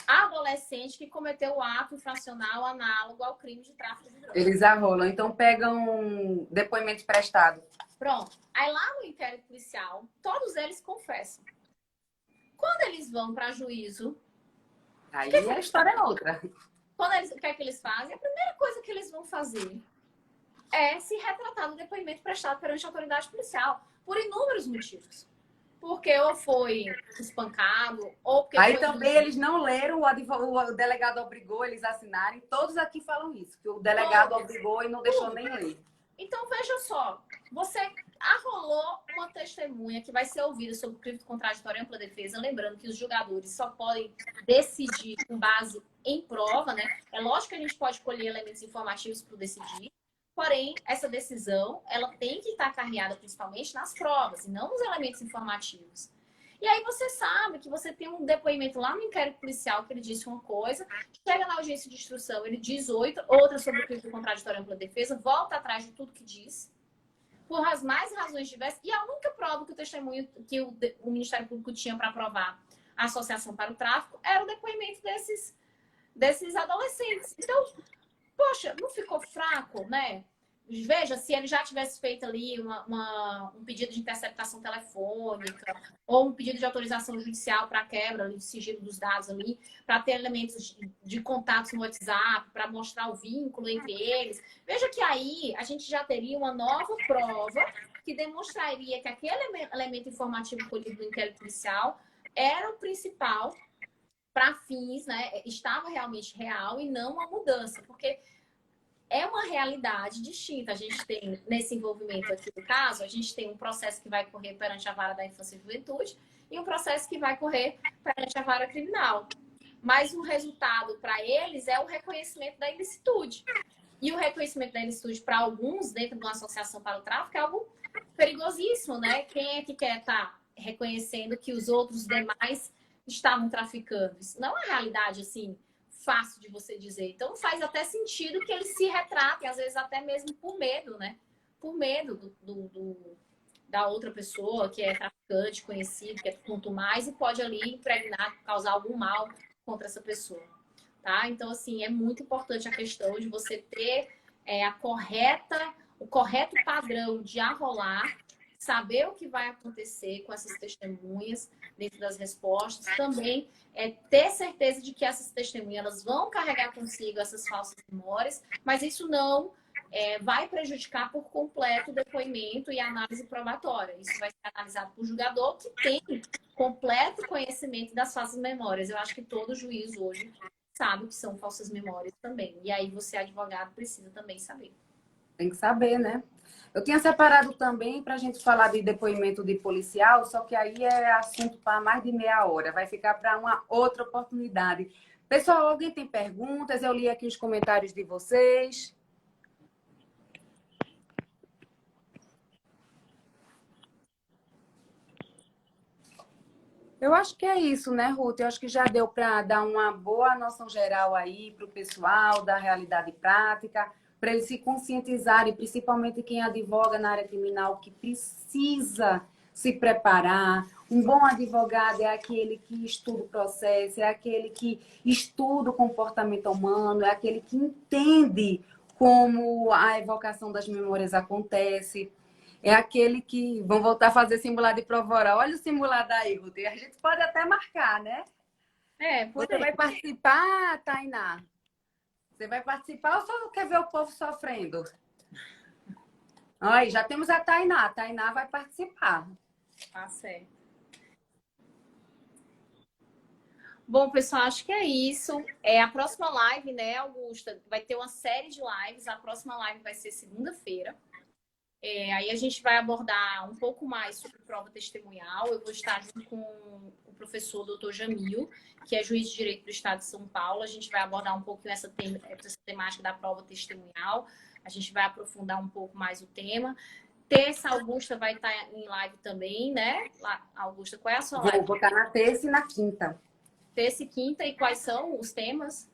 adolescente que cometeu o ato infracional análogo ao crime de tráfico de drogas. Eles arrolam, então pegam depoimento prestado. Pronto. Aí lá no inquérito policial, todos eles confessam. Quando eles vão para juízo... Aí a história é outra. O que é que eles fazem? A primeira coisa que eles vão fazer é se retratar no depoimento prestado perante a autoridade policial. Por inúmeros motivos. Porque ou foi espancado, ou porque... Aí também eles não leram, o delegado obrigou eles a assinarem. Todos aqui falam isso, que o delegado obrigou e não deixou nem ler. Então, veja só. Você arrolou uma testemunha que vai ser ouvida sobre o crime contraditório e ampla defesa. Lembrando que os julgadores só podem decidir com base em prova, né? É lógico que a gente pode colher elementos informativos para decidir. Porém, essa decisão, ela tem que estar carreada principalmente nas provas e não nos elementos informativos. E aí você sabe que você tem um depoimento lá no inquérito policial que ele disse uma coisa, chega na audiência de instrução, ele diz outra sobre o crime contraditório e ampla defesa, volta atrás de tudo que diz. por as mais razões diversas, e a única prova que o testemunho, que o Ministério Público tinha para provar a associação para o tráfico era o depoimento desses adolescentes. Então, poxa, não ficou fraco, né? Veja, se ele já tivesse feito ali um pedido de interceptação telefônica ou um pedido de autorização judicial para quebra de sigilo dos dados ali, para ter elementos de contatos no WhatsApp, para mostrar o vínculo entre eles. Veja que aí a gente já teria uma nova prova que demonstraria que aquele elemento informativo colhido no inquérito policial era o principal para fins, né? Estava realmente real e não uma mudança, porque é uma realidade distinta. A gente tem, nesse envolvimento aqui do caso, a gente tem um processo que vai correr perante a vara da infância e juventude e um processo que vai correr perante a vara criminal. Mas o resultado para eles é o reconhecimento da ilicitude. E o reconhecimento da ilicitude para alguns, dentro de uma associação para o tráfico, é algo perigosíssimo, né? Quem é que quer estar reconhecendo que os outros demais estavam traficando? Isso não é uma realidade, assim, fácil de você dizer. Então faz até sentido que eles se retratem, às vezes até mesmo por medo, né? Por medo da outra pessoa que é traficante, conhecido, que é quanto mais e pode ali impregnar, causar algum mal contra essa pessoa, tá? Então, assim, é muito importante a questão de você ter o correto padrão de arrolar, saber o que vai acontecer com essas testemunhas dentro das respostas, também ter certeza de que essas testemunhas elas vão carregar consigo essas falsas memórias, mas isso não vai prejudicar por completo o depoimento e a análise probatória. Isso vai ser analisado por julgador que tem completo conhecimento das falsas memórias. Eu acho que todo juiz hoje sabe o que são falsas memórias também. E aí você, advogado, precisa também saber. Tem que saber, né? Eu tinha separado também para a gente falar de depoimento de policial, só que aí é assunto para mais de meia hora. Vai ficar para uma outra oportunidade. Pessoal, alguém tem perguntas? Eu li aqui os comentários de vocês. Eu acho que é isso, né, Ruth? Eu acho que já deu para dar uma boa noção geral aí para o pessoal da realidade prática, para eles se conscientizarem, principalmente quem advoga na área criminal, que precisa se preparar. Um bom advogado é aquele que estuda o processo, é aquele que estuda o comportamento humano, é aquele que entende como a evocação das memórias acontece. É aquele que vão voltar a fazer simulado de prova oral. Olha o simulado aí, Ruth. A gente pode até marcar, né? Você vai participar, Tainá? Você vai participar ou só quer ver o povo sofrendo? Aí, já temos a Tainá. A Tainá vai participar. Tá certo. Bom, pessoal, acho que é isso. A próxima live, né, Augusta? Vai ter uma série de lives. A próxima live vai ser segunda-feira. Aí a gente vai abordar um pouco mais sobre prova testemunhal. Eu vou estar junto com o professor Dr. Jamil, que é juiz de direito do Estado de São Paulo. A gente vai abordar um pouquinho essa temática da prova testemunhal. A gente vai aprofundar um pouco mais o tema. Terça, a Augusta vai estar em live também, né? Augusta, qual é a sua live? Vou botar na terça e na quinta. Terça e quinta, e quais são os temas?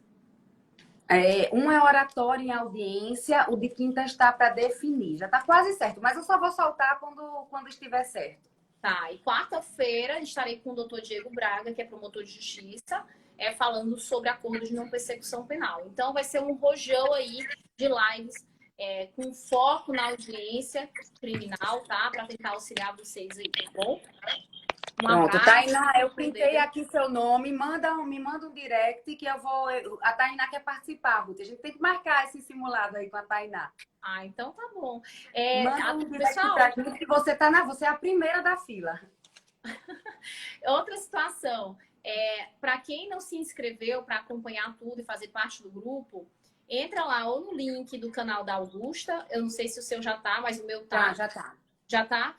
Um é oratório em audiência, o de quinta está para definir. Já está quase certo, mas eu só vou soltar quando estiver certo. Tá, e quarta-feira estarei com o doutor Diego Braga, que é promotor de justiça, falando sobre acordo de não persecução penal. Então vai ser um rojão aí de lives com foco na audiência criminal, tá? Para tentar auxiliar vocês aí, tá bom? Pronto, Tainá, eu printei aqui seu nome, me manda um direct que eu vou... A Tainá quer participar, Ruth. A gente tem que marcar esse simulado aí com a Tainá. Ah, então tá bom. Manda um direct pra gente que você é a primeira da fila. Outra situação, para quem não se inscreveu para acompanhar tudo e fazer parte do grupo, entra lá ou no link do canal da Augusta, eu não sei se o seu já tá, mas o meu tá. Já tá. Já tá?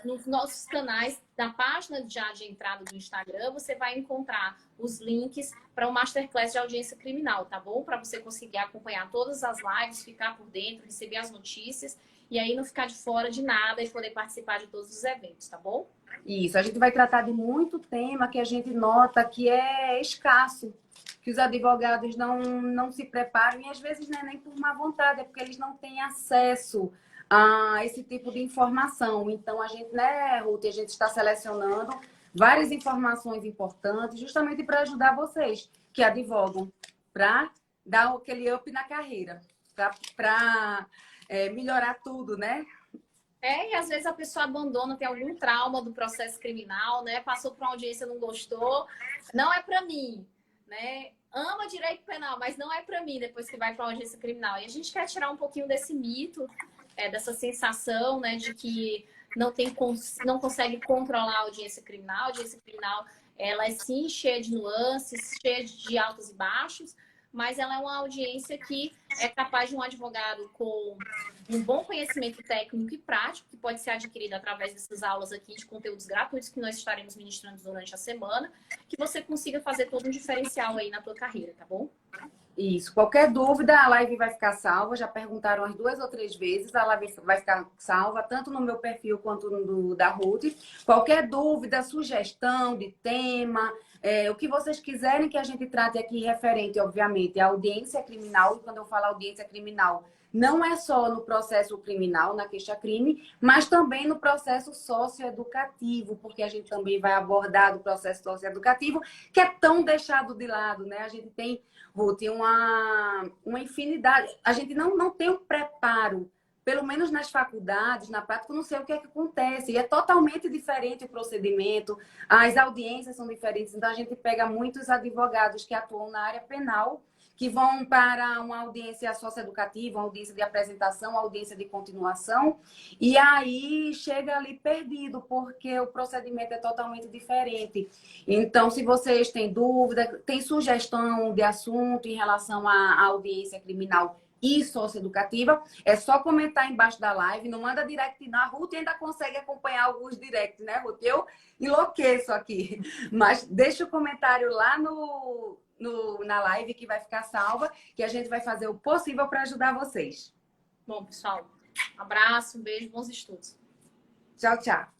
Nos nossos canais, na página já de entrada do Instagram, você vai encontrar os links para o Masterclass de Audiência Criminal, tá bom? Para você conseguir acompanhar todas as lives, ficar por dentro, receber as notícias e aí não ficar de fora de nada e poder participar de todos os eventos, tá bom? Isso, a gente vai tratar de muito tema que a gente nota que é escasso, que os advogados não se preparam e às vezes não é nem por má vontade, é porque eles não têm acesso esse tipo de informação. Então, a gente, né, Ruth, a gente está selecionando várias informações importantes justamente para ajudar vocês que advogam, para dar aquele up na carreira, para melhorar tudo, né? E às vezes a pessoa abandona, tem algum trauma do processo criminal, né? Passou por uma audiência, não gostou, não é para mim, né? Ama direito penal, mas não é para mim depois que vai para uma audiência criminal. E a gente quer tirar um pouquinho desse mito, dessa sensação, né, de que não consegue controlar a audiência criminal. A audiência criminal, ela é sim cheia de nuances, cheia de altos e baixos, mas ela é uma audiência que é capaz de um advogado com um bom conhecimento técnico e prático, que pode ser adquirido através dessas aulas aqui de conteúdos gratuitos que nós estaremos ministrando durante a semana, que você consiga fazer todo um diferencial aí na tua carreira, tá bom? Isso. Qualquer dúvida, a live vai ficar salva. Já perguntaram as 2 ou 3 vezes. A live vai ficar salva, tanto no meu perfil quanto no da Ruth. Qualquer dúvida, sugestão de tema, o que vocês quiserem que a gente trate aqui referente, obviamente, à audiência criminal. E quando eu falo audiência criminal, não é só no processo criminal, na queixa-crime, mas também no processo socioeducativo, porque a gente também vai abordar do processo socioeducativo, que é tão deixado de lado, né? A gente tem, Ruth, uma infinidade. A gente não tem um preparo, pelo menos nas faculdades, na prática, eu não sei o que é que acontece. E é totalmente diferente o procedimento, as audiências são diferentes. Então, a gente pega muitos advogados que atuam na área penal, que vão para uma audiência socioeducativa, uma audiência de apresentação, uma audiência de continuação, e aí chega ali perdido, porque o procedimento é totalmente diferente. Então, se vocês têm dúvida, tem sugestão de assunto em relação à audiência criminal e socioeducativa, é só comentar embaixo da live, não manda direct, não. A Ruth ainda consegue acompanhar alguns directs, né, Ruth? Eu enlouqueço aqui, mas deixa o comentário lá na live que vai ficar salva, que a gente vai fazer o possível para ajudar vocês. Bom, pessoal, um abraço, um beijo, bons estudos. Tchau, tchau.